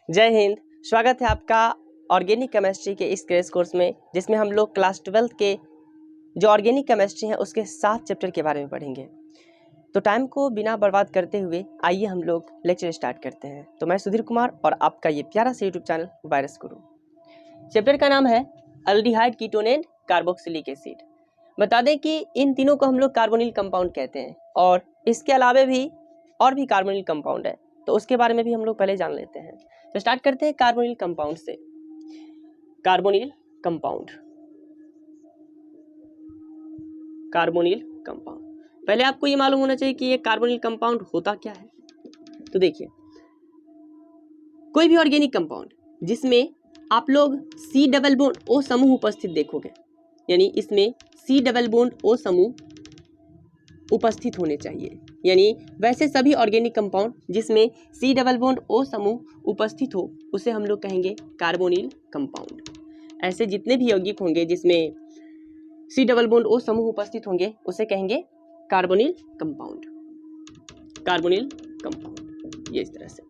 जय हिंद। स्वागत है आपका ऑर्गेनिक केमिस्ट्री के इस क्रैश कोर्स में, जिसमें हम लोग क्लास 12 के जो ऑर्गेनिक केमिस्ट्री है उसके 7 चैप्टर के बारे में पढ़ेंगे। तो टाइम को बिना बर्बाद करते हुए आइए हम लोग लेक्चर स्टार्ट करते हैं। तो मैं सुधीर कुमार और आपका ये प्यारा सा यूट्यूब चैनल वायरस गुरु। चैप्टर का नाम है aldehyde ketone and carboxylic acid. बता दें कि इन तीनों को हम लोग कार्बोनिल कंपाउंड कहते हैं और इसके अलावा भी और भी कार्बोनिल कंपाउंड है, तो उसके बारे में भी हम लोग पहले जान लेते हैं। तो स्टार्ट करते हैं कार्बोनिल कंपाउंड से। कार्बोनिल कंपाउंड, कार्बोनिल कंपाउंड, पहले आपको ये मालूम होना चाहिए कि ये कार्बोनिल कंपाउंड होता क्या है। तो देखिए, कोई भी ऑर्गेनिक कंपाउंड जिसमें आप लोग C डबल बॉन्ड O समूह उपस्थित देखोगे, यानी इसमें C डबल बॉन्ड O समूह उपस्थित होने चाहिए। यानी वैसे सभी ऑर्गेनिक कंपाउंड जिसमें C डबल बॉन्ड O समूह उपस्थित हो उसे हम लोग कहेंगे कार्बोनिल कंपाउंड। ऐसे जितने भी यौगिक होंगे जिसमें C डबल बॉन्ड O समूह उपस्थित होंगे उसे कहेंगे कार्बोनिल कंपाउंड। कार्बोनिल कंपाउंड ये इस तरह से।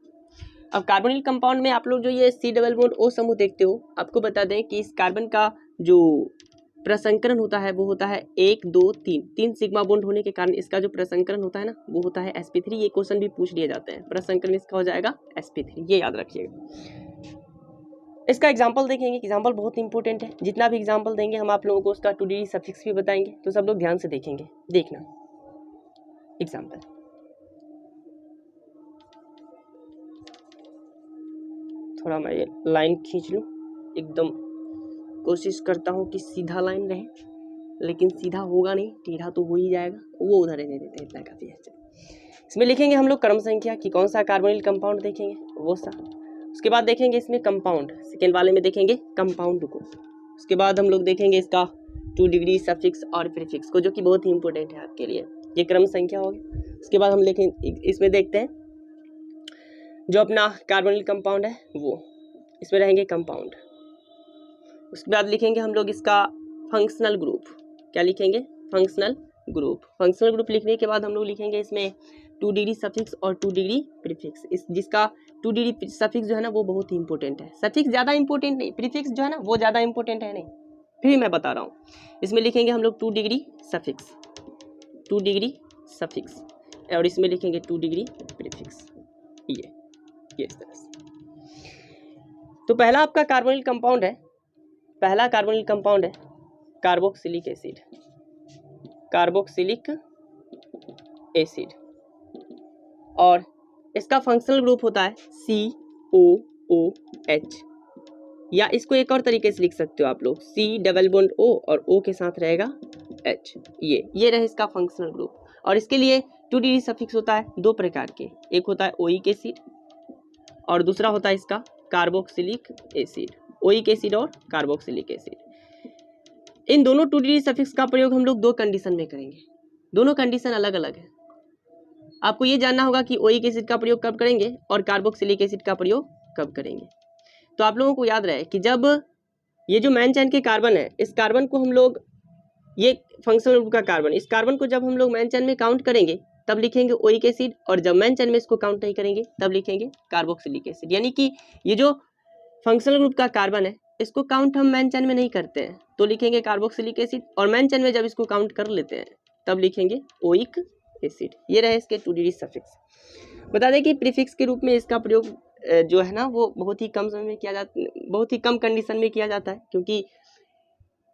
अब कार्बोनिल कंपाउंड में आप लोग जो ये C डबल बॉन्ड O समूह देखते हो, आपको बता दें कि इस कार्बन का जो प्रसंकरण होता है वो होता है 1 2 3 3 सिग्मा बॉन्ड होने के कारण इसका जो प्रसंकरण होता है ना वो होता है sp3। ये क्वेश्चन भी पूछ लिए जाते हैं, प्रसंकरण इसका हो जाएगा sp3, ये याद रखिएगा। इसका एग्जांपल देखेंगे, एग्जांपल बहुत इंपॉर्टेंट है। जितना भी एग्जांपल देंगे हम आप लोगों को उसका 2D सफिक्स भी बताएंगे, तो सब लोग ध्यान से देखेंगे। देखना एग्जांपल, थोड़ा मैं ये लाइन खींच लूँ, एकदम कोशिश करता हूँ कि सीधा लाइन रहे, लेकिन सीधा होगा नहीं, टेढ़ा तो हो ही जाएगा, वो उधर रहने देते हैं, इतना काफी है। इसमें लिखेंगे हम लोग क्रम संख्या कि कौन सा कार्बोनिल कंपाउंड देखेंगे वो सा। उसके बाद देखेंगे इसमें कंपाउंड, सेकेंड वाले में देखेंगे कंपाउंड को। उसके बाद हम लोग देखेंगे इसका 2 डिग्री सफिक्स और प्रीफिक्स को, जो कि बहुत ही इंपॉर्टेंट है आपके लिए। ये क्रम संख्या होगी। उसके बाद हम देखेंगे इसमें देखते हैं जो अपना कार्बोनिल कंपाउंड है वो, इसमें रहेंगे कंपाउंड। उसके बाद लिखेंगे हम लोग इसका फंक्शनल ग्रुप। क्या लिखेंगे? Functional group. फंक्शनल ग्रुप लिखने के बाद हम लोग लिखेंगे इसमें 2 डिग्री सफिक्स और 2 डिग्री प्रीफिक्स। इस जिसका 2 डिग्री सफिक्स जो है ना वो बहुत ही इंपॉर्टेंट है। सफिक्स ज़्यादा इंपॉर्टेंट नहीं, प्रीफिक्स जो है ना वो ज़्यादा इंपॉर्टेंट है नहीं, फिर भी मैं बता रहा हूँ। इसमें लिखेंगे हम लोग 2 डिग्री सफिक्स, 2 डिग्री सफिक्स, और इसमें लिखेंगे 2 डिग्री प्रीफिक्स। ये इस तरह से। तो पहला आपका कार्बोनिल कंपाउंड है, पहला कार्बोनिल कंपाउंड है कार्बोक्सिलिक एसिड। कार्बोक्सिलिक एसिड, और इसका फंक्शनल ग्रुप होता है COOH, या इसको एक और तरीके से लिख सकते हो आप लोग, C डबल बॉन्ड O और O के साथ रहेगा H। ये रहे इसका फंक्शनल ग्रुप। और इसके लिए 2 डिग्री सफिक्स होता है 2 प्रकार के, एक होता है ओइक एसिड और दूसरा होता है इसका कार्बोक्सिलिक एसिड। ओइक एसिड और कार्बोक्सिलिक एसिड, इन दोनों 2 डिग्री सफिक्स का प्रयोग हम लोग 2 कंडीशन में करेंगे। दोनों कंडीशन अलग अलग है। आपको ये जानना होगा कि ओइक एसिड का प्रयोग कब करेंगे और कार्बोक्सिलिक एसिड का प्रयोग कब करेंगे। तो आप लोगों को याद रहे कि जब ये जो मेन चेन के कार्बन है, इस कार्बन को हम लोग, ये फंक्शनल ग्रुप का कार्बन, इस कार्बन को जब हम लोग मेन चेन में काउंट करेंगे तब लिखेंगे ओइक एसिड, और जब मेन चेन में इसको काउंट नहीं करेंगे तब लिखेंगे कार्बोक्सिलिक एसिड। यानी कि ये जो फंक्शनल ग्रुप का कार्बन है इसको काउंट हम मेन चेन में नहीं करते हैं तो लिखेंगे कार्बोक्सिलिक एसिड, और मेन चेन में जब इसको काउंट कर लेते हैं तब लिखेंगे ओइक एसिड। ये रहे इसके 2 डिग्री सफिक्स। बता दें कि प्रीफिक्स के रूप में इसका प्रयोग जो है ना वो बहुत ही कम समय में किया जाता, बहुत ही कम कंडीशन में किया जाता है, क्योंकि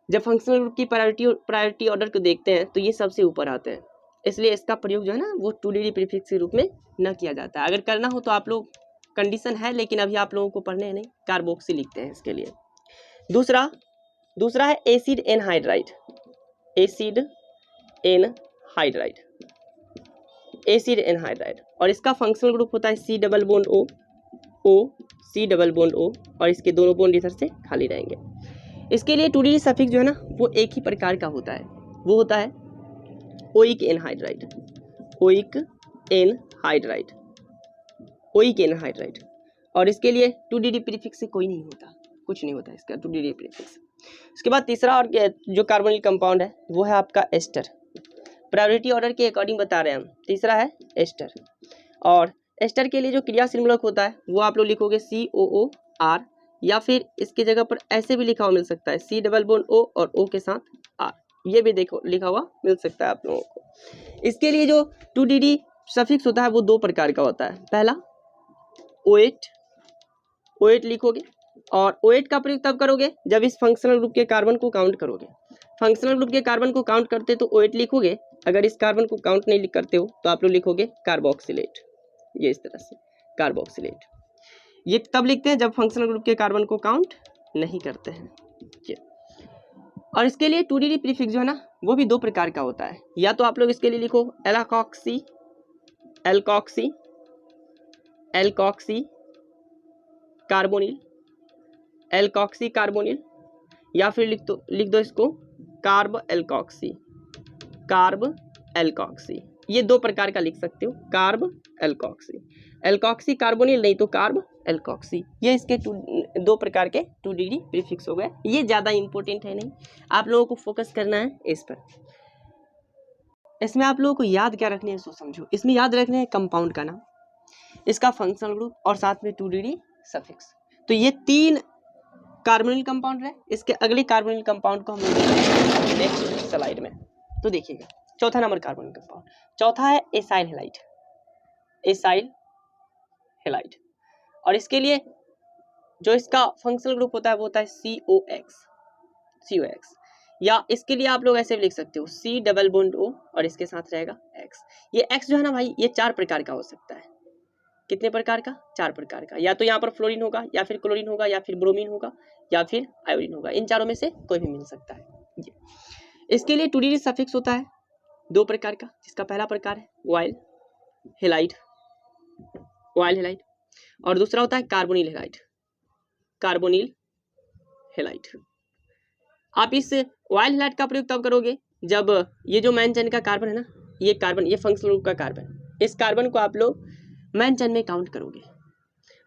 जब फंक्शनल ग्रुप की प्रायोरिटी ऑर्डर को देखते हैं तो ये सबसे ऊपर आते हैं, इसलिए इसका प्रयोग जो है ना वो 2 डिग्री प्रीफिक्स के रूप में न किया जाता है। अगर करना हो तो आप लोग, कंडीशन है लेकिन अभी आप लोगों को पढ़ने नहीं, कार्बोक्सी लिखते हैं इसके लिए। दूसरा है acid anhydride. Acid anhydride, acid anhydride, और इसका फंक्शनल ग्रुप होता है C double bond O, C double bond O, और इसके दोनों बॉन्ड इधर से खाली रहेंगे। इसके लिए 2 डिग्री सफिक्स जो है ना वो एक ही प्रकार का होता है, वो होता है oic anhydride. Oic anhydride, oic anhydride, और इसके लिए 2 डिग्री प्रीफिक्स से कोई नहीं होता, कुछ नहीं होता इसका 2 डिग्री प्रीफिक्स। उसके बाद तीसरा और जो कार्बोनिल कंपाउंड है वो है आपका एस्टर। प्रायोरिटी ऑर्डर के अकॉर्डिंग बता रहे हैं हम। तीसरा है एस्टर, और एस्टर के लिए जो क्रियाशील मूलक होता है वो आप लोग लिखोगे COOR, या फिर इसकी जगह पर ऐसे भी लिखा हुआ मिल सकता है C डबल बॉन्ड O और O के साथ R, ये भी देखो लिखा हुआ मिल सकता है आप लोगों को। इसके लिए जो 2DD सफिक्स होता है वो दो प्रकार का होता है। पहला O8 लिखोगे, और O8 का प्रयोग तब करोगे जब इस फंक्शनल ग्रुप के कार्बन को काउंट करोगे। फंक्शनल ग्रुप के कार्बन को काउंट करते तो O8 लिखोगे, अगर इस कार्बन को काउंट नहीं करते हो तो आप लोग लिखोगे कार्बोक्सिलेट, ये इस तरह से कार्बोक्सिलेट। ये तब लिखते हैं जब फंक्शनल ग्रुप के कार्बन को काउंट नहीं करते हैं। ये और इसके लिए 2DD प्रीफिक्स जो है ना वो भी दो प्रकार का होता है। या तो आप लोग इसके लिए लिखो एल्कॉक्सी कार्बोनिल, एल्कॉक्सी कार्बोनिल, या फिर लिख दो इसको कार्ब एल्कॉक्सी। ये दो प्रकार का लिख सकते हो, कार्ब एल्कॉक्सी कार्बोनिल, नहीं तो कार्ब एल्कॉक्सी। ये इसके दो प्रकार के 2DD प्रीफिक्स हो गए। ये ज़्यादा इंपॉर्टेंट है नहीं, आप लोगों को फोकस करना है इस पर। इसमें आप लोगों को याद क्या रखने है सो समझो। इसमें याद रखना है कंपाउंड का नाम, इसका फंक्शनल ग्रुप और साथ में 2DD सफिक्स। तो ये 3 कार्बोनिल कंपाउंड है। इसके अगले कार्बोनिल कंपाउंड को हम लोग नेक्स्ट स्लाइड में। तो देखिएगा चौथा नंबर कार्बोनिल कंपाउंड, चौथा है एसाइल हैलाइड। और इसके लिए जो इसका फंक्शनल ग्रुप होता है वो होता है COX, या इसके लिए आप लोग ऐसे भी लिख सकते हो C डबल बॉन्ड O और इसके साथ रहेगा X। ये X जो है ना भाई, ये 4 प्रकार का हो सकता है। कितने प्रकार का? 4 प्रकार का। या तो यहाँ पर फ्लोरीन होगा, या फिर क्लोरीन होगा, या फिर ब्रोमीन होगा, या फिर आयोडीन होगा। इन चारों में से कोई भी मिल सकता है। ये इसके लिए 2DD सफिक्स होता है दो प्रकार का, जिसका पहला प्रकार है वाइल हैलाइड, और दूसरा होता है कार्बोनिल हैलाइड। आप इस वाइल हैलाइड का प्रयोग तब करोगे जब ये जो मैन चेन का कार्बन है ना, ये फंक्शनल ग्रुप का कार्बन, इस कार्बन को आप लोग मैन चेन में काउंट करोगे।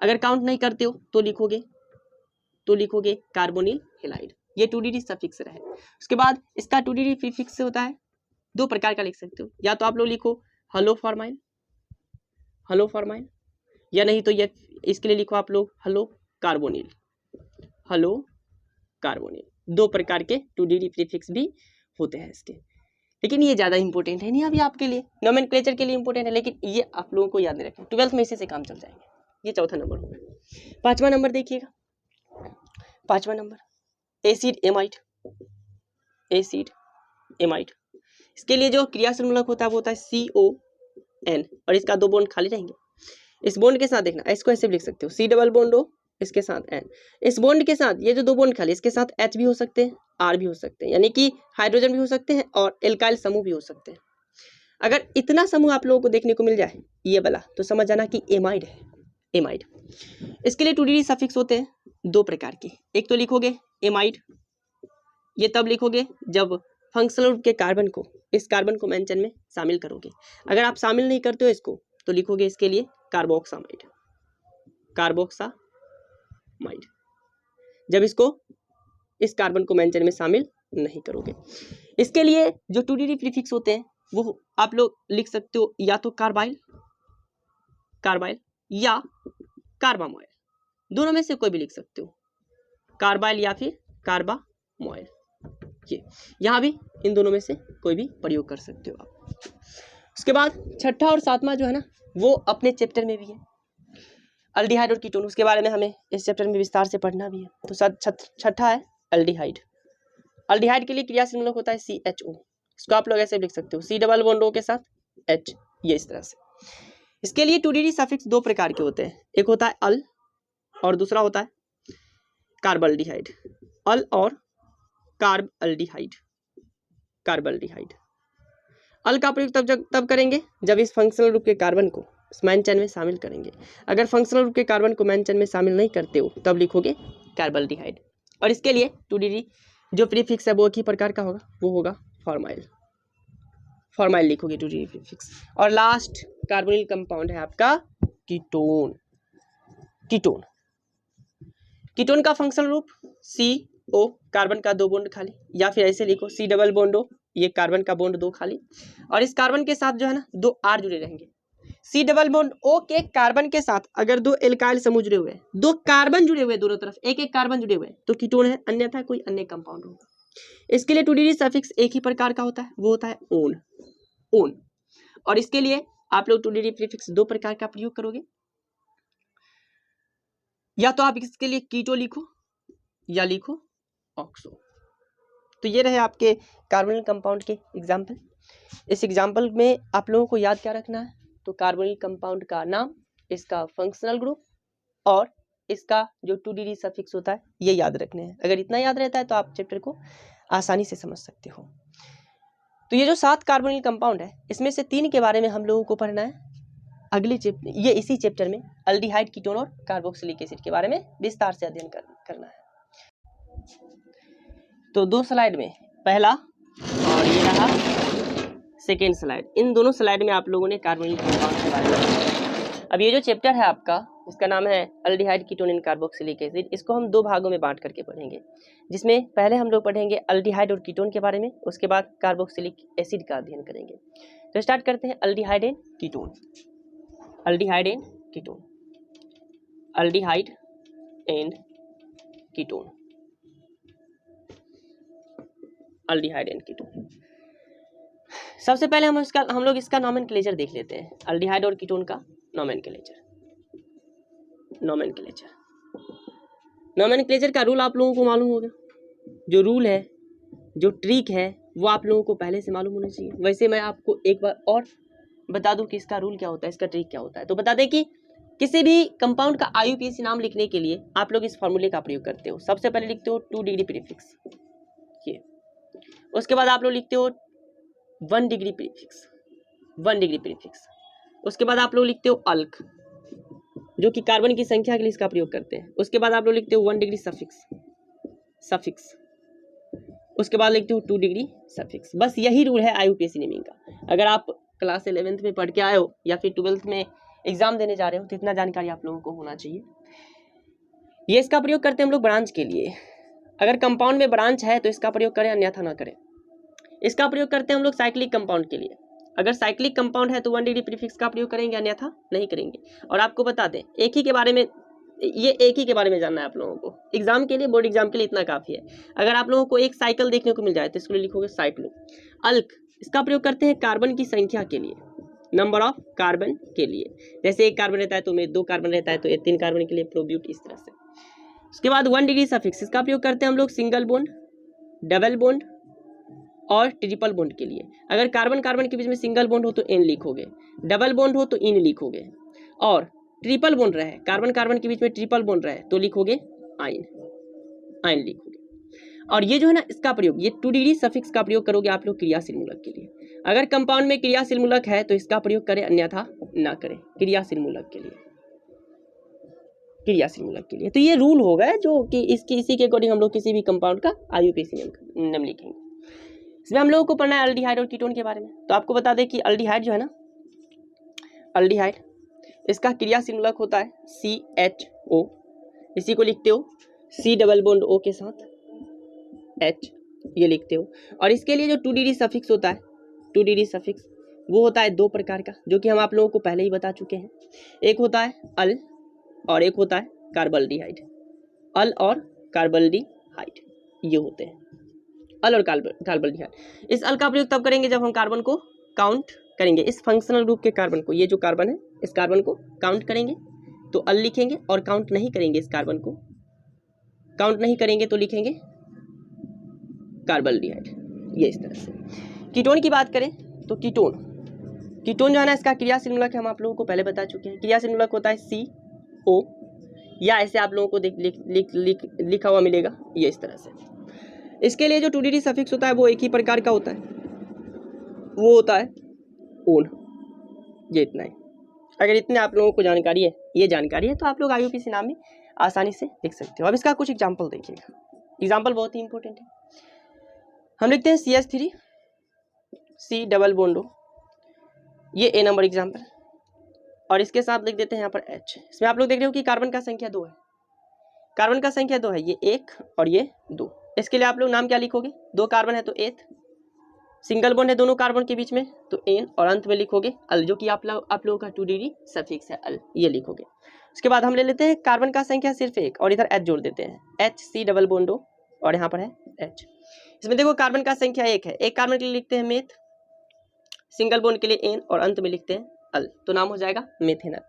अगर काउंट नहीं करते हो तो लिखोगे कार्बोनिल हैलाइड। ये 2DD सफिक्स रहे। उसके बाद इसका 2DD प्रीफिक्स होता है दो प्रकार का लिख सकते हो। या तो आप लोग लिखो हलो फॉर्माइल, या नहीं तो ये इसके लिए लिखो आप लोग हलो कार्बोनिल। दो प्रकार के 2DD प्रीफिक्स भी होते हैं इसके, लेकिन ये ज़्यादा इंपॉर्टेंट है नहीं अभी आपके लिए, नोमेनक्लेचर के लिए इंपॉर्टेंट है, लेकिन ये आप लोगों को याद नहीं रखना। 12th में इसी से काम चल जाएंगे। ये चौथा नंबर हो गया। 5वां नंबर देखिएगा, 5वां नंबर एसिड एमाइड। इसके लिए जो क्रियाशील मूलक होता है वो होता है CON, और इसका 2 बॉन्ड खाली रहेंगे। इस बॉन्ड के साथ देखना, इसको ऐसे भी लिख सकते हो C डबल बॉन्ड O, इसके साथ N। इस बॉन्ड के साथ ये जो 2 बॉन्ड खाली, इसके साथ H भी हो सकते हैं, R भी हो सकते हैं, यानी कि हाइड्रोजन भी हो सकते हैं और एल्काइल समूह भी हो सकते हैं। अगर इतना समूह आप लोगों को देखने को मिल जाए ये वाला, तो समझ जाना कि एमाइड है। इसके लिए 2DD सफिक्स होते हैं दो प्रकार के। एक तो लिखोगे एमाइड, ये तब लिखोगे जब फंक्शनल ग्रुप के कार्बन को, इस कार्बन को मेंशन में शामिल करोगे। अगर आप शामिल नहीं करते हो इसको तो लिखोगे इसके लिए कार्बोक्सामाइड, जब इसको इस कार्बन को मेंशन में शामिल नहीं करोगे। इसके लिए जो 2DD प्रीफिक्स होते हैं वो आप लोग लिख सकते हो या तो कार्बाइल या कार्बामोइल, दोनों में से कोई भी लिख सकते हो, कार्बाइल या फिर कार्बामोइल। ये यहाँ भी इन दोनों में से कोई भी प्रयोग कर सकते हो आप। उसके बाद 6ठा और 7वां जो है ना वो अपने चैप्टर में भी है, अल्डिहाइड और कीटोन। उसके बारे में हमें इस चैप्टर में विस्तार से पढ़ना भी है। तो 6ठा है अल्डिहाइड के लिए क्रियाशील मूलक होता है CHO। इसको आप लोग ऐसे लिख सकते हो C डबल बॉन्ड O के साथ H, ये इस तरह से। इसके लिए 2DD सफिक्स दो प्रकार के होते हैं, एक होता है अल और दूसरा होता है कार्बल्डिहाइड। अल और कार्बल्डिहाइड। अल का प्रयोग तब करेंगे जब इस फंक्शनल ग्रुप के कार्बन को मैन चेन में शामिल करेंगे। अगर फंक्शनल ग्रुप के कार्बन को मैन चेन में शामिल नहीं करते हो तब लिखोगे कार्बल्डिहाइड। और इसके लिए 2DD जो प्रीफिक्स है वो एक ही प्रकार का होगा, वो होगा फॉर्माइल लिखोगे 2DD प्रीफिक्स। और लास्ट कार्बोनिल कंपाउंड है आपका कीटोन का फंक्शनल ग्रुप CO, कार्बन का 2 बॉन्ड खाली, या फिर ऐसे लिखो C डबल बॉन्ड O, ये कार्बन का बॉन्ड 2 खाली, और इस कार्बन के साथ जो है ना 2 R जुड़े रहेंगे। सी डबल बॉन्ड O के कार्बन के साथ अगर दो एल्काइल समूह जुड़े हुए हैं, दो कार्बन जुड़े हुए दोनों तरफ, एक एक कार्बन जुड़े हुए हैं, तो कीटोन है, अन्यथा कोई अन्य कंपाउंड होगा। इसके लिए 2D सफिक्स एक ही प्रकार का होता है, वो होता है ओन। ओन। और इसके लिए आप लोग 2D प्रीफिक्स दो प्रकार का प्रयोग करोगे, या तो आप इसके लिए कीटो लिखो या लिखो ऑक्सो। तो ये रहे आपके कार्बोनिल कंपाउंड के एग्जाम्पल। इस एग्जाम्पल में आप लोगों को याद क्या रखना है, तो कार्बोनिल कंपाउंड का नाम, इसका फंक्शनल ग्रुप और इसका जो 2D सफिक्स होता है ये याद रखने हैं। अगर इतना याद रहता है तो आप चैप्टर को आसानी से समझ सकते हो। तो ये जो 7 कार्बोनिल कंपाउंड है, इसमें से 3 के बारे में हम लोगों को पढ़ना है अगले चैप्टर, ये इसी चैप्टर में अल्डिहाइड, कीटोन और कार्बोक्सिलिक एसिड के बारे में विस्तार से अध्ययन करना है। तो 2 स्लाइड में, पहला और ये रहा सेकेंड स्लाइड, इन दोनों स्लाइड में आप लोगों ने कार्बोनिल कंपाउंड के बारे में। अब ये जो चैप्टर है आपका, इसका नाम है aldehyde, ketone and carboxylic acid, इसको हम 2 भागों में बांट करके पढ़ेंगे, जिसमें पहले हम लोग पढ़ेंगे अल्डिहाइड और कीटोन के बारे में, उसके बाद कार्बोक्सिलिक एसिड का अध्ययन करेंगे। तो स्टार्ट करते हैं aldehyde and ketone. Aldehyde and ketone, aldehyde and ketone, aldehyde and ketone. सबसे पहले हम लोग इसका नोमेनक्लेचर देख लेते हैं, अल्डिहाइड और कीटोन का नोमेनक्लेचर। नोमेनक्लेचर का रूल आप लोगों को मालूम होगा, जो रूल है, जो ट्रिक है, वो आप लोगों को पहले से मालूम होना चाहिए। वैसे मैं आपको एक बार और बता दूं कि इसका रूल क्या होता है, इसका ट्रिक क्या होता है। तो बता दें कि किसी भी कंपाउंड का IUPAC नाम लिखने के लिए आप लोग इस फॉर्मूले का प्रयोग करते हो। सबसे पहले लिखते हो 2 डिग्री प्रीफिक्स, ये, उसके बाद आप लोग लिखते हो 1 डिग्री प्रीफिक्स, 1 डिग्री प्रीफिक्स, उसके बाद आप लोग लिखते हो अल्क, जो कि कार्बन की संख्या के लिए इसका प्रयोग करते हैं। उसके बाद आप लोग लिखते हो 1 डिग्री सफिक्स, उसके बाद लिखते हो 2 डिग्री सफिक्स। बस यही रूल है IUPAC नेमिंग का। अगर आप क्लास 11th में पढ़ के आए हो या फिर 12th में एग्जाम देने जा रहे हो, तो इतना जानकारी आप लोगों को होना चाहिए। ये इसका प्रयोग करते हैं हम लोग ब्रांच के लिए। अगर कंपाउंड में ब्रांच है तो इसका प्रयोग करें, अन्यथा ना करें। इसका प्रयोग करते हैं हम लोग साइक्लिक कंपाउंड के लिए। अगर साइक्लिक कंपाउंड है तो 1 डिग्री प्रीफिक्स का प्रयोग करेंगे, अन्यथा नहीं करेंगे। और आपको बता दें, एक ही के बारे में जानना है आप लोगों को। एग्जाम के लिए, बोर्ड एग्जाम के लिए इतना काफी है। अगर आप लोगों को एक साइकिल देखने को मिल जाए तो इसको लिखोगे साइक्लो। अल्क, इसका प्रयोग करते हैं कार्बन की संख्या के लिए, नंबर ऑफ कार्बन के लिए। जैसे 1 कार्बन रहता है तो में 2 कार्बन रहता है, तो 3 कार्बन के लिए प्रोब्यूट, इस तरह से। उसके बाद 1 डिग्री सफिक्स, इसका प्रयोग करते हैं हम लोग सिंगल बॉन्ड, डबल बॉन्ड और ट्रिपल बॉन्ड के लिए। अगर कार्बन कार्बन के बीच में सिंगल बॉन्ड हो तो एन लिखोगे, डबल बॉन्ड हो तो इन लिखोगे, और ट्रिपल बॉन्ड रहे, कार्बन कार्बन के बीच में ट्रिपल बॉन्ड रहे, तो लिखोगे आइन लिखोगे। और ये जो है ना, इसका प्रयोग, ये 2 डिग्री सफिक्स का प्रयोग करोगे आप लोग क्रियाशील मूलक के लिए। अगर कंपाउंड में क्रियाशील मूलक है तो इसका प्रयोग करें, अन्यथा ना करें। क्रियाशील मूलक के लिए, क्रियाशील मूलक के लिए। तो ये रूल होगा जो कि इसी के अकॉर्डिंग हम लोग किसी भी कंपाउंड का IUPAC नाम लिखेंगे। इसमें हम लोगों को पढ़ना है अल्डिहाइड और कीटोन के बारे में। तो आपको बता दें कि अल्डिहाइड जो है ना, अल्डिहाइड, इसका क्रियाशील मूलक होता है CHO, इसी को लिखते हो C डबल बॉन्ड O के साथ H, ये लिखते हो। और इसके लिए जो 2 डिग्री सफिक्स होता है, 2 डिग्री सफिक्स, वो होता है 2 प्रकार का, जो कि हम आप लोगों को पहले ही बता चुके हैं। एक होता है अल और एक होता है कार्बल्डिहाइड। अल और कार्बल्डिहाइड, ये होते हैं अल और कार्बल्डिहाइड। इस अल का प्रयोग तब करेंगे जब हम कार्बन को काउंट करेंगे, इस फंक्शनल ग्रुप के कार्बन को, ये जो कार्बन है इस कार्बन को काउंट करेंगे तो अल लिखेंगे, और काउंट नहीं करेंगे, इस कार्बन को काउंट नहीं करेंगे तो लिखेंगे कार्बल्डिहाइड, ये इस तरह से। कीटोन की बात करें तो कीटोन जो है ना, इसका क्रियाशील मूलक हम आप लोगों को पहले बता चुके हैं। क्रियाशील मूलक होता है CO, या ऐसे आप लोगों को लिखा हुआ मिलेगा, ये इस तरह से। इसके लिए जो 2 डिग्री सफिक्स होता है वो एक ही प्रकार का होता है, वो होता है ओन। ये इतना है। अगर इतने आप लोगों को जानकारी है, ये जानकारी है, तो आप लोग IUPAC नाम में आसानी से लिख सकते हो। अब इसका कुछ एग्जाम्पल देखिएगा, एग्जाम्पल बहुत ही इंपॉर्टेंट है। हम लिखते हैं CH3 C double bond O, ये A नंबर एग्जाम्पल, और इसके साथ लिख देते हैं यहाँ पर H। इसमें आप लोग देख रहे हो कि कार्बन का संख्या 2 है, कार्बन का संख्या 2 है, ये 1 और ये 2। इसके लिए आप लोग नाम क्या लिखोगे, 2 कार्बन है तो एथ, सिंगल बॉन्ड है दोनों कार्बन के बीच में तो एन, और अंत में लिखोगे अल, जो कि आप लोगों का 2dd सफिक्स है अल, ये लिखोगे। उसके बाद हम ले लेते हैं कार्बन का संख्या सिर्फ एक और इधर एच जोड़ देते हैं, H C double bond O और यहाँ पर है एच। इसमें देखो कार्बन का संख्या एक है, एक कार्बन के लिए लिखते हैं मेथ, सिंगल बॉन्ड के लिए एन और अंत में लिखते हैं अल, तो नाम हो जाएगा मेथेनल।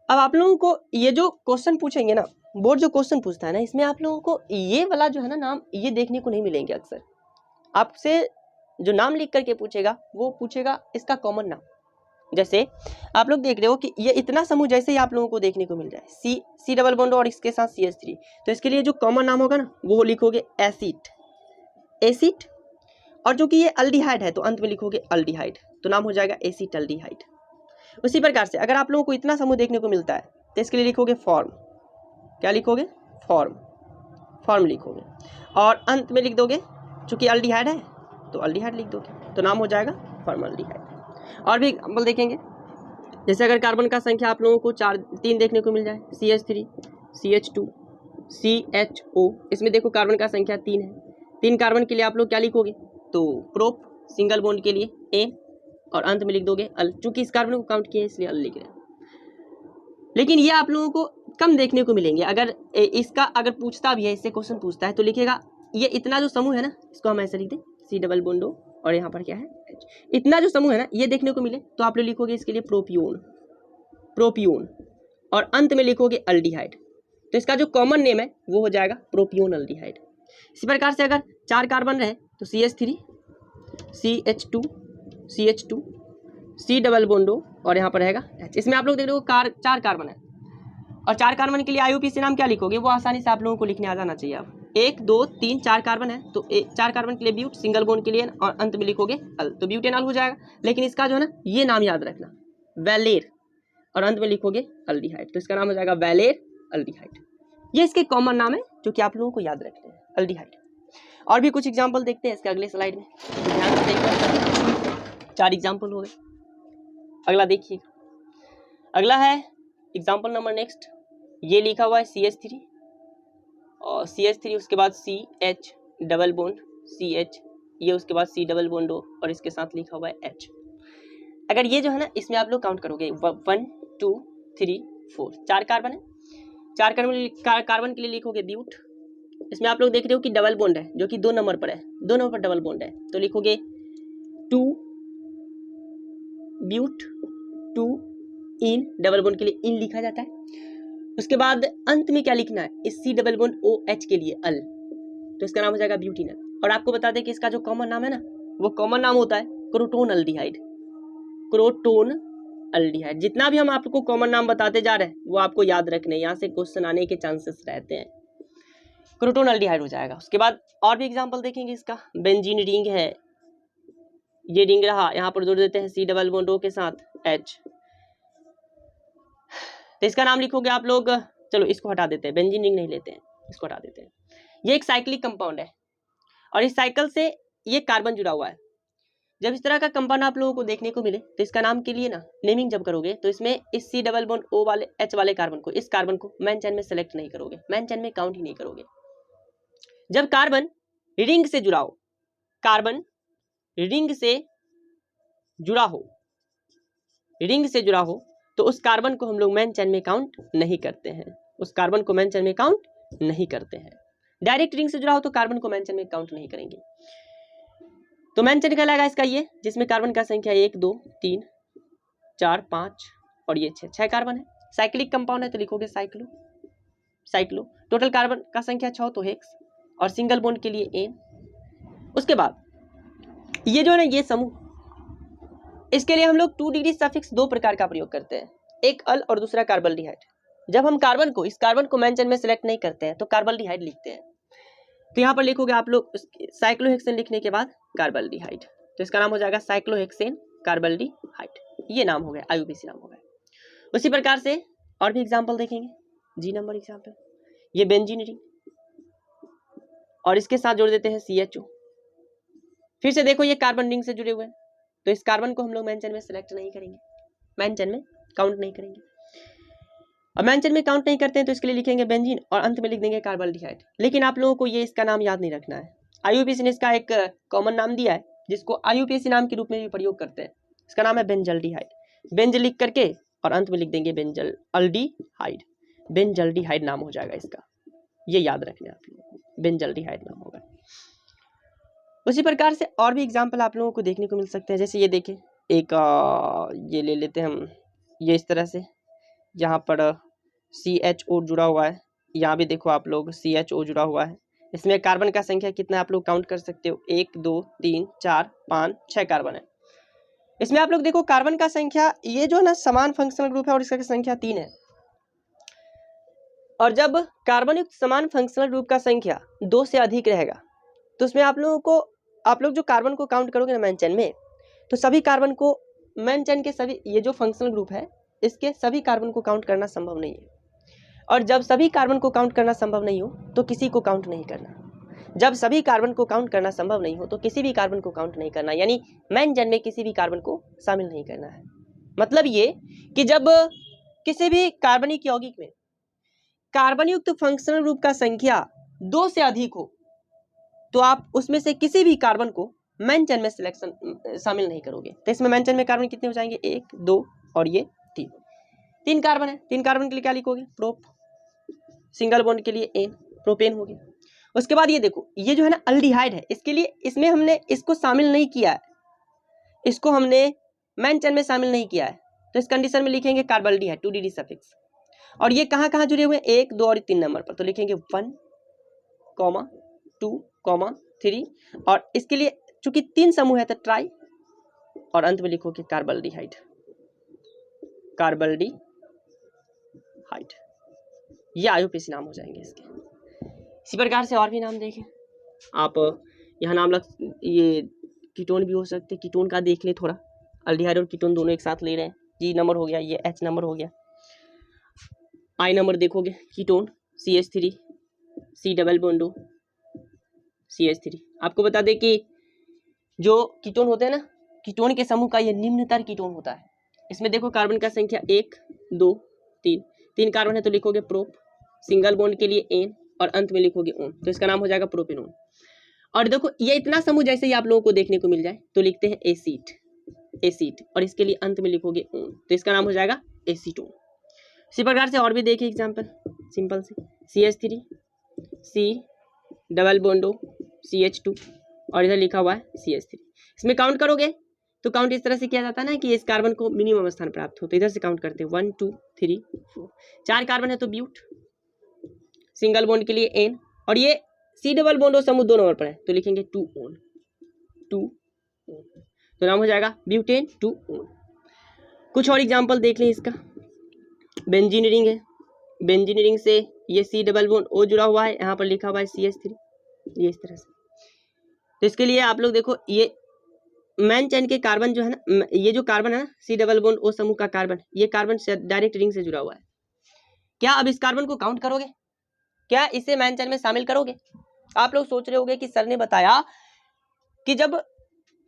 अब आप लोगों को ये जो क्वेश्चन पूछेंगे ना, बोर्ड जो क्वेश्चन पूछता है ना, इसमें आप लोगों को ये वाला जो है ना नाम ये देखने को नहीं मिलेंगे। अक्सर आपसे जो नाम लिख करके पूछेगा वो पूछेगा इसका कॉमन नाम। जैसे आप लोग देख रहे हो कि ये इतना समूह जैसे ही आप लोगों को देखने को मिल जाए, सी डबल बॉन्ड और इसके साथ CH3, तो इसके लिए जो कॉमन नाम होगा ना वो लिखोगे एसिड, एसिड, और जो कि ये अल्डिहाइड है तो अंत में लिखोगे अल्डिहाइड, तो नाम हो जाएगा एसिटल्डिहाइड। उसी प्रकार से अगर आप लोगों को इतना समूह देखने को मिलता है तो इसके लिए लिखोगे फॉर्म, क्या लिखोगे फॉर्म, फॉर्म लिखोगे, और अंत में लिख दोगे चूंकि अल्डिहाइड है तो अल्डिहाइड लिख दोगे, तो नाम हो जाएगा फॉर्मल्डिहाइड। और भी एग्जाम्पल देखेंगे, जैसे अगर कार्बन का संख्या आप लोगों को 3 देखने को मिल जाए, CH3, CH2, CHO, इसमें देखो कार्बन का संख्या 3 है, 3 कार्बन के लिए आप लोग क्या लिखोगे तो प्रोप, सिंगल बॉन्ड के लिए ए और अंत में लिख दोगे अल, चूंकि इस कार्बन को काउंट किया है इसलिए अल लिख रहे हैं। लेकिन ये आप लोगों को कम देखने को मिलेंगे। अगर इसका अगर पूछता भी है, इससे क्वेश्चन पूछता है तो लिखेगा ये इतना जो समूह है ना, इसको हम ऐसे लिख दें सी डबल बॉन्ड ओ और यहाँ पर क्या है एच, इतना जो समूह है ना ये देखने को मिले तो आप लोग लिखोगे इसके लिए प्रोपियोन, प्रोपियोन, और अंत में लिखोगे अल्डिहाइड, तो इसका जो कॉमन नेम है वो हो जाएगा प्रोपियोन अल्डिहाइड। इसी प्रकार से अगर 4 कार्बन रहे तो CH3, CH2, CH2, सी डबल बॉन्ड ओ और यहाँ पर रहेगा एच। इसमें आप लोग देख रहे हो 4 कार्बन है, और 4 कार्बन के लिए IUPAC नाम क्या लिखोगे वो आसानी से आप लोगों को लिखने आ जाना चाहिए। अब 1 2 3 4 कार्बन है तो 4 कार्बन के लिए ब्यूट, सिंगल बॉन्ड के लिए और अंत में लिखोगे अल, तो ब्यूटेनॉल हो जाएगा। लेकिन इसका जो है ना ये नाम याद रखना वैलेर, और अंत में लिखोगे अल्डिहाइड, तो इसका नाम हो जाएगा वैलेर अल्डिहाइड। ये इसके कॉमन नाम है जो कि आप लोगों को याद रखते हैं अल्डिहाइड। और भी कुछ एग्जाम्पल देखते हैं इसके अगले स्लाइड में, तो ध्यान से देखिए 4 एग्जाम्पल हो गए। अगला देखिए, अगला है एग्जाम्पल नंबर नेक्स्ट, ये लिखा हुआ है CH3 और CH3 उसके बाद CH डबल बॉन्ड CH, ये उसके बाद C डबल बॉन्ड O और इसके साथ लिखा हुआ है H। अगर ये जो है ना इसमें आप लोग काउंट करोगे 1 2 3 4, 4 कार्बन है, 4 कार्बन के लिए लिखोगे ब्यूट। इसमें आप लोग देख रहे हो कि डबल बॉन्ड है जो कि 2 नंबर पर है, 2 नंबर पर डबल बॉन्ड है तो लिखोगे 2 ब्यूट, 2 इन, डबल बॉन्ड के लिए इन लिखा जाता है। उसके बाद अंत में क्या लिखना है, इस C डबल बॉन्ड OH के लिए अल, तो इसका नाम हो जाएगा ब्यूटिनल। और आपको बता दें कि इसका जो कॉमन नाम है ना वो कॉमन नाम होता है क्रोटोन अल्डिहाइड, क्रोटोन अल्डिहाइड। जितना भी हम आपको कॉमन नाम बताते जा रहे हैं वो आपको याद रखने, यहाँ से क्वेश्चन आने के चांसेस रहते हैं, क्रोटोन अल्डिहाइड हो जाएगा। उसके बाद और भी एग्जाम्पल देखेंगे इसका, बेंजीन रिंग है, ये रिंग रहा, यहाँ पर जोड़ देते हैं C डबल बॉन्ड O के साथ H, तो इसका नाम लिखोगे आप लोग, चलो इसको हटा देते हैं, बेंजीन रिंग नहीं लेते हैं, इसको हटा देते हैं। ये एक साइक्लिक कंपाउंड है और इस साइकिल से ये कार्बन जुड़ा हुआ है। जब इस तरह का कंपाउंड आप लोगों को देखने को मिले तो इसका नाम के लिए ना नेमिंग जब करोगे तो इसमें इस C डबल बॉन्ड O वाले H वाले कार्बन को, इस कार्बन को मैन चेन में सेलेक्ट नहीं करोगे, मैन चेन में काउंट ही नहीं करोगे। जब कार्बन रिंग से जुड़ा हो, कार्बन रिंग से जुड़ा हो, रिंग से जुड़ा हो तो उस कार्बन को हम लोग मैन चेन में काउंट नहीं करते हैं, उस कार्बन को मैन चेन में काउंट नहीं करते हैं। डायरेक्ट रिंग से जुड़ा हो तो कार्बन को मैन चेन में काउंट नहीं करेंगे। तो मैन चेन कहलाएगा इसका ये, जिसमें कार्बन का संख्या 1 2 3 4 5 और ये 6 कार्बन है। साइक्लिक कंपाउंड है तो लिखोगे साइक्लो, साइक्लो। टोटल कार्बन का संख्या 6 तो हेक्स, और सिंगल बॉन्ड के लिए एन। उसके बाद ये जो है ना ये समूह, इसके लिए हम लोग 2dd सफिक्स 2 प्रकार का प्रयोग करते हैं, एक अल और दूसरा कार्बल्डिहाइड। जब हम कार्बन को, इस कार्बन को मैन चेन में सेलेक्ट नहीं करते हैं तो कार्बल्डिहाइड लिखते हैं, तो यहाँ पर लिखोगे आप लोग साइक्लोहेक्सेन लिखने के बाद कार्बल्डिहाइड, तो इसका नाम हो जाएगा साइक्लोहेक्सेन कार्बल्डिहाइड, ये नाम हो गया, IUPAC नाम हो गया। उसी प्रकार से और भी एग्जाम्पल देखेंगे, G नंबर एग्जाम्पल, ये बेंजीन रिंग और इसके साथ जोड़ देते हैं CHO। फिर से देखो ये कार्बन रिंग से जुड़े हुए हैं तो इस कार्बन को हम लोग मैन चेन में सेलेक्ट नहीं करेंगे, मैन चेन में काउंट नहीं करेंगे। अब मैन चेन में काउंट नहीं करते हैं तो इसके लिए लिखेंगे बेंजीन और अंत में लिख देंगे कार्बल्डिहाइड। लेकिन आप लोगों को ये इसका नाम याद नहीं रखना है, IUPAC ने इसका एक कॉमन नाम दिया है जिसको IUPAC नाम के रूप में भी प्रयोग करते हैं। इसका नाम है बेंजल्डिहाइड। बेंज लिख करके और अंत में लिख देंगे बेंजल्डिहाइड। बेंजल्डिहाइड नाम हो जाएगा इसका, ये याद रखना आप लोग, बेंजल्डिहाइड नाम होगा। उसी प्रकार से और भी एग्जाम्पल आप लोगों को देखने को मिल सकते हैं। जैसे ये देखें, एक ये ले लेते हैं हम, ये इस तरह से यहाँ पर CHO जुड़ा हुआ है, यहाँ भी देखो आप लोग CHO जुड़ा हुआ है। इसमें कार्बन का संख्या कितना आप लोग काउंट कर सकते हो, 1 2 3 4 5 6 कार्बन है। इसमें आप लोग देखो कार्बन का संख्या, ये जो है ना समान फंक्शनल ग्रुप है और इसका संख्या 3 है। और जब कार्बन युक्त समान फंक्शनल ग्रुप का संख्या 2 से अधिक रहेगा तो उसमें आप लोग जो कार्बन को काउंट करोगे ना मेन चेन में, तो सभी कार्बन को मेन चेन के सभी, ये जो फंक्शनल ग्रुप है इसके सभी कार्बन को काउंट करना संभव नहीं है। और जब सभी कार्बन को काउंट करना संभव नहीं हो तो किसी को काउंट नहीं करना। जब सभी कार्बन को काउंट करना संभव नहीं हो तो किसी भी कार्बन को काउंट नहीं करना, यानी मेन चेन में किसी भी कार्बन को शामिल नहीं करना है। मतलब ये कि जब किसी भी कार्बनिक यौगिक में कार्बन युक्त फंक्शनल ग्रुप का संख्या 2 से अधिक हो तो आप उसमें से किसी भी कार्बन को मेन चेन में सिलेक्शन शामिल नहीं करोगे। तो इसमें मेन चेन में कार्बन कितने हो जाएंगे, 1 2 और ये 3 कार्बन है। 3 कार्बन के लिए क्या लिखोगे, प्रोप। सिंगल बॉन्ड के लिए एन, प्रोपेन हो गया। उसके बाद ये देखो, ये जो है ना अल्डिहाइड है, इसके लिए इसमें हमने इसको शामिल नहीं किया है, इसको हमने मेन चेन में शामिल नहीं किया है। तो इस कंडीशन में लिखेंगे कार्बल्डिहाइड 2dd सफिक्स। और ये कहाँ कहाँ जुड़े हुए हैं, 1 2 और 3 नंबर पर। तो लिखेंगे 1 2 3 और इसके लिए चूंकि 3 समूह है तो ट्राई, और अंत में लिखोगे कार्बल्डिहाइड। कार्बल्डिहाइड ये IUPAC नाम हो जाएंगे इसके। इसी प्रकार से और भी नाम देखें आप, यहाँ नाम लग, ये कीटोन भी हो सकते, कीटोन का देख लें थोड़ा। अल्डिहाइड और कीटोन दोनों एक साथ ले रहे हैं, G नंबर हो गया, ये H नंबर हो गया। I नंबर देखोगे ketone CH3 C double bond O CH3। आपको बता दें कि जो कीटोन होते हैं ना, कीटोन के समूह का ये निम्नतर कीटोन होता है। इसमें देखो कार्बन का संख्या 1 2 3 कार्बन है तो लिखोगे प्रोप। सिंगल बॉन्ड के लिए एन और अंत में लिखोगे ओन, तो इसका नाम हो जाएगा प्रोपेनोन। और देखो ये इतना समूह जैसे ही आप लोगों को देखने को मिल जाए तो लिखते हैं एसीट और इसके लिए अंत में लिखोगे ओन, तो इसका नाम हो जाएगा एसीटोन। इसी प्रकार से और भी देखिए एग्जाम्पल सिंपल से, CH3 C double bond O CH2 और इधर लिखा हुआ है CH3। इसमें काउंट करोगे तो काउंट इस तरह से किया जाता है ना कि इस कार्बन को मिनिमम स्थान प्राप्त हो, तो इधर से काउंट करते हैं 1 2 3 4। 4 कार्बन है तो ब्यूट। सिंगल बॉन्ड के लिए एन और ये C डबल बॉन्ड O समूह 2 नंबर पर है तो लिखेंगे 2 ओन, तो नाम हो जाएगा ब्यूटेन 2 ओन। कुछ और एग्जाम्पल देख लें इसका। बेंजीन रिंग है, बेंजीन रिंग से ये C डबल बॉन्ड O जुड़ा हुआ है, यहाँ पर लिखा हुआ है CH3, ये इस तरह से। तो इसके लिए आप लोग देखो ये मेन चेन के कार्बन जो है ना, ये जो कार्बन है ना C डबल बॉन्ड O समूह का कार्बन, ये कार्बन से डायरेक्ट रिंग से जुड़ा हुआ है। क्या अब इस कार्बन को काउंट करोगे, क्या इसे मेन चेन में शामिल करोगे? आप लोग सोच रहे होंगे कि सर ने बताया कि जब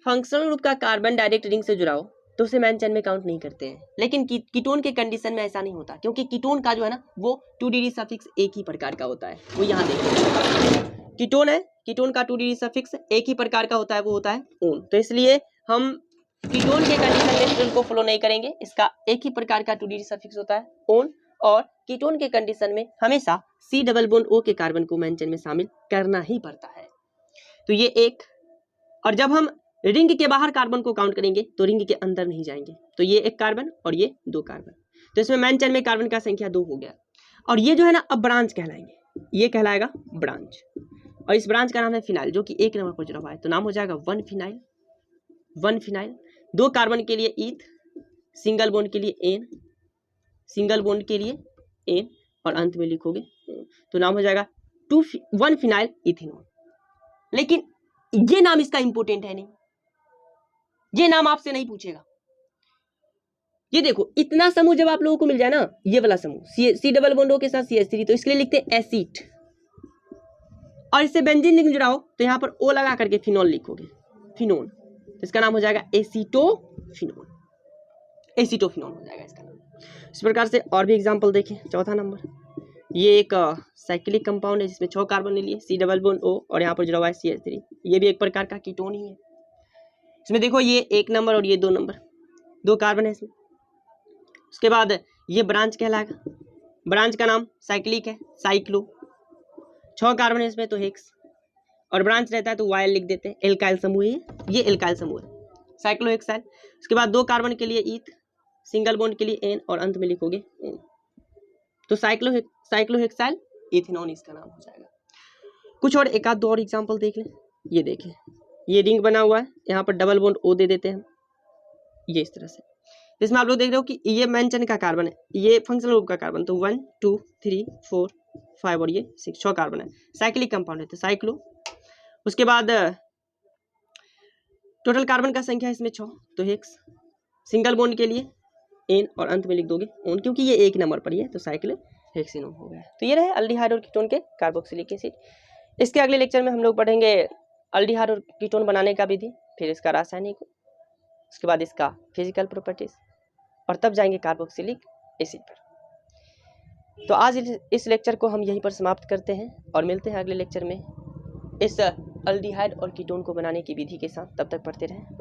फंक्शनल ग्रुप का कार्बन डायरेक्ट रिंग से जुड़ा हो तो उसे मेन चेन में काउंट नहीं करते हैं, लेकिन कीटोन के कंडीशन में ऐसा नहीं होता, क्योंकि कीटोन का जो है ना वो 2dd सफिक्स एक ही प्रकार का होता है। वो यहाँ देखो कीटोन है, कीटोन का 2dd सफिक्स एक ही प्रकार का होता है, वो होता है ओन। तो इसलिए हम कीटोन के कंडीशन में कीटोन को फॉलो नहीं करेंगे, इसका एक ही प्रकार का 2dd सफिक्स होता है ओन। और कीटोन के कंडीशन में हमेशा C डबल बॉन्ड O के कार्बन को मेन चेन में शामिल करना ही पड़ता है। तो ये एक, और जब हम रिंग के बाहर कार्बन को काउंट करेंगे तो रिंग के अंदर नहीं जाएंगे, तो ये 1 कार्बन और ये 2 कार्बन, तो इसमें मेन चेन में कार्बन का संख्या 2 हो गया। और ये जो है ना अब ब्रांच कहलाएंगे, ये कहलाएगा ब्रांच, और इस ब्रांच का नाम है फिनाइल जो कि 1 नंबर पर जुड़ा हुआ है, तो नाम हो जाएगा 1 फिनाइल। 2 कार्बन के लिए ईथ, सिंगल बॉन्ड के लिए एन, सिंगल बॉन्ड के लिए एन और अंत में लिखोगे तो नाम हो जाएगा 1 फिनाइल इथेनॉल। लेकिन ये नाम इसका इंपोर्टेंट है नहीं, ये नाम आपसे नहीं पूछेगा। ये देखो इतना समूह जब आप लोगों को मिल जाए ना, ये वाला समूह C डबल बॉन्ड O के साथ CH3, तो इसके लिए लिखते हैं एसीट, और इससे बेंजीन रिंग जुड़ा हो तो यहाँ पर O लगा करके फिनॉल लिखोगे, फिनोल, तो इसका नाम हो जाएगा एसीटोफिनोल, एसीटोफिनोल हो जाएगा इसका नाम। इस प्रकार से और भी एग्जाम्पल देखें। चौथा नंबर, ये एक साइक्लिक कंपाउंड है जिसमें 6 कार्बन ले लिए, C डबल बॉन्ड O और यहाँ पर जुड़ा हुआ है CH3। ये भी एक प्रकार का कीटोन ही है। इसमें देखो ये 1 नंबर और ये 2 नंबर, 2 कार्बन है इसमें। उसके बाद ये ब्रांच कहलाएगा, ब्रांच का नाम साइक्लिक है, साइक्लो। 6 कार्बन है इसमें तो हेक्स, और ब्रांच रहता है तो वायल लिख देते हैं। एल्काइल समूह है ये एल्काइल समूह है, साइक्लोहेक्साइल। उसके बाद 2 कार्बन के लिए ईथ, सिंगल बॉन्ड के लिए एन और अंत में लिखोगे एन, तो साइक्लोहेक्साइल इथेनॉन इसका नाम हो जाएगा। कुछ और एक आध दो और एग्जांपल देख लें। ये देखें, ये रिंग बना हुआ है, यहाँ पर डबल बॉन्ड O दे देते हैं हम, ये इस तरह से। इसमें आप लोग देख रहे हो कि ये मेंशन का कार्बन है, ये फंक्शनल ग्रुप का कार्बन, तो 1 2 3 4 5 और ये 6 कार्बन है, साइक्लिक कंपाउंड है तो साइक्लो। उसके बाद टोटल कार्बन का संख्या इसमें 6 तो हेक्स। सिंगल बॉन्ड के लिए एन और अंत में लिख दोगे ओन, क्योंकि ये 1 नंबर पर ही है तो साइक्लोहेक्सिनोन हो गया। तो ये रहे अल्डिहाइड और कीटोन के कार्बोक्सिलिक एसिड। इसके अगले लेक्चर में हम लोग पढ़ेंगे अल्डिहाइड और कीटोन बनाने का विधि, फिर इसका रासायनिक, उसके बाद इसका फिजिकल प्रॉपर्टीज, और तब जाएंगे कार्बोक्सिलिक एसिड पर। तो आज इस लेक्चर को हम यहीं पर समाप्त करते हैं और मिलते हैं अगले लेक्चर में इस अल्डिहाइड और कीटोन को बनाने की विधि के साथ। तब तक पढ़ते रहें।